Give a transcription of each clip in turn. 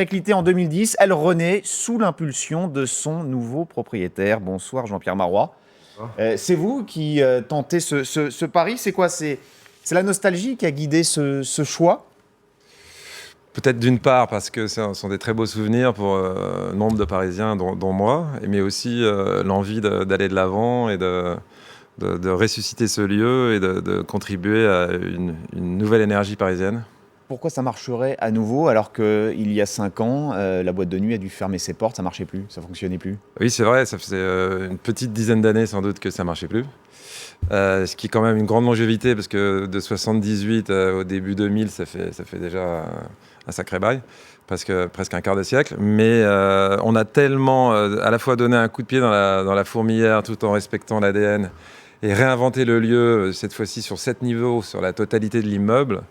Périclité en 2010, elle renaît sous l'impulsion de son nouveau propriétaire. Bonsoir Jean-Pierre Marois. C'est vous qui tentez ce pari. C'est quoi? C'est la nostalgie qui a guidé ce choix? Peut-être d'une part parce que ce sont des très beaux souvenirs pour nombre de Parisiens, dont moi, mais aussi l'envie d'aller de l'avant et de ressusciter ce lieu et de contribuer à une nouvelle énergie parisienne. Pourquoi ça marcherait à nouveau alors qu'il y a 5 ans, la boîte de nuit a dû fermer ses portes, ça ne marchait plus, ça ne fonctionnait plus? Oui, c'est vrai, ça faisait une petite dizaine d'années sans doute que ça ne marchait plus. Ce qui est quand même une grande longévité parce que de 78 au début 2000, ça fait déjà un sacré bail, presque un quart de siècle. Mais on a tellement à la fois donné un coup de pied dans la fourmilière tout en respectant l'ADN et réinventé le lieu, cette fois-ci sur 7 niveaux, sur la totalité de l'immeuble,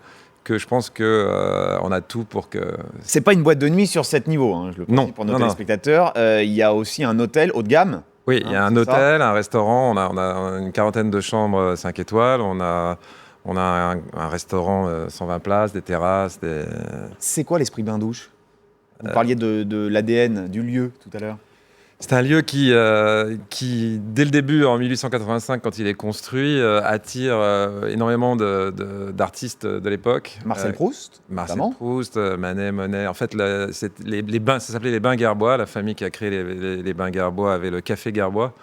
que je pense qu'on a tout pour que... C'est pas une boîte de nuit sur 7 niveaux, hein, je le précise pour nos téléspectateurs. Il y a aussi un hôtel haut de gamme. Oui, il y a un hôtel, un restaurant, on a une quarantaine de chambres 5 étoiles, on a un restaurant 120 places, des terrasses. C'est quoi l'esprit bain-douche? Vous parliez de l'ADN du lieu tout à l'heure. C'est un lieu qui, dès le début, en 1885, quand il est construit, attire énormément d'artistes de l'époque. Marcel Proust, Proust, Manet, Monet. En fait, les bains, ça s'appelait les bains Gerbois. La famille qui a créé les bains Gerbois avait le café Gerbois,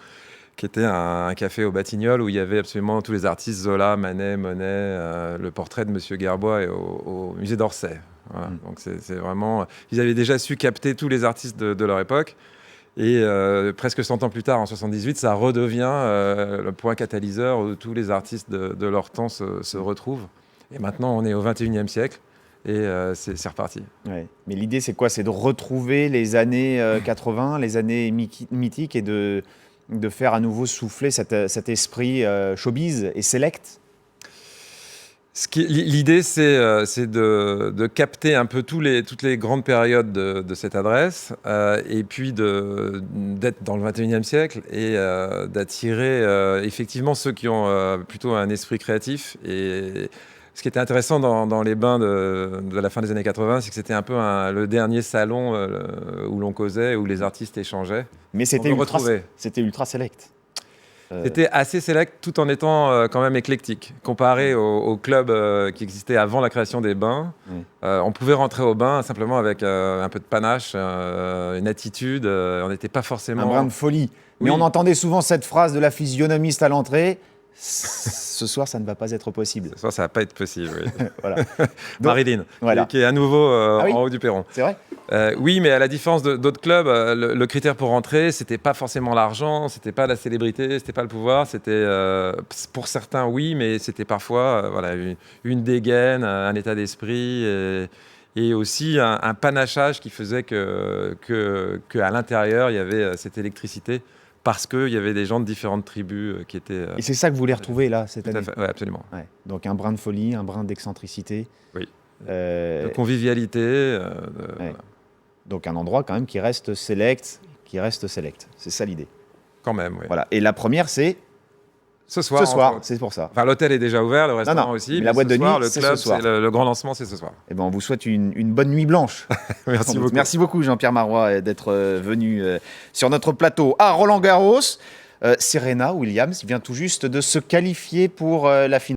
qui était un café au Batignolles où il y avait absolument tous les artistes, Zola, Manet, Monet, le portrait de Monsieur Gerbois est au musée d'Orsay. Voilà. Donc c'est vraiment... Ils avaient déjà su capter tous les artistes de leur époque. Et presque 100 ans plus tard, en 78, ça redevient le point catalyseur où tous les artistes de leur temps se retrouvent. Et maintenant, on est au 21e siècle et c'est reparti. Ouais. Mais l'idée, c'est quoi? C'est de retrouver les années 80, les années mythiques et de faire à nouveau souffler cet esprit showbiz et select? L'idée, c'est de capter un peu toutes les grandes périodes de cette adresse et puis d'être dans le 21e siècle et d'attirer effectivement ceux qui ont plutôt un esprit créatif. Et ce qui était intéressant dans les bains de la fin des années 80, c'est que c'était un peu le dernier salon où l'on causait, où les artistes échangeaient. Mais c'était ultra select. C'était assez select tout en étant quand même éclectique. Comparé au club qui existait avant la création des bains, on pouvait rentrer au bain simplement avec un peu de panache, une attitude. On n'était pas forcément... Un brin de folie. Mais on entendait souvent cette phrase de la physionomiste à l'entrée. Ce soir, ça ne va pas être possible. Ce soir, ça ne va pas être possible, oui. Voilà. Marilyn, qui est à nouveau en haut du perron. C'est vrai? Oui, mais à la différence d'autres clubs, le critère pour rentrer, c'était pas forcément l'argent, c'était pas la célébrité, c'était pas le pouvoir, c'était pour certains oui, mais c'était parfois une dégaine, un état d'esprit et aussi un panachage qui faisait que à l'intérieur il y avait cette électricité parce qu'il y avait des gens de différentes tribus qui étaient... Et c'est ça que vous voulez retrouver là cette année? Oui, absolument. Ouais. Donc un brin de folie, un brin d'excentricité. Oui. De convivialité. Ouais. Donc un endroit quand même qui reste select. C'est ça l'idée. Quand même, oui. Voilà. Et la première, c'est ce soir, c'est pour ça. Enfin, l'hôtel est déjà ouvert, le restaurant aussi. Mais la boîte de nuit, le club, le grand lancement, c'est ce soir. Et ben, on vous souhaite une bonne nuit blanche. Merci beaucoup. Merci beaucoup, Jean-Pierre Marois, d'être venu sur notre plateau à Roland-Garros. Serena Williams vient tout juste de se qualifier pour la finale.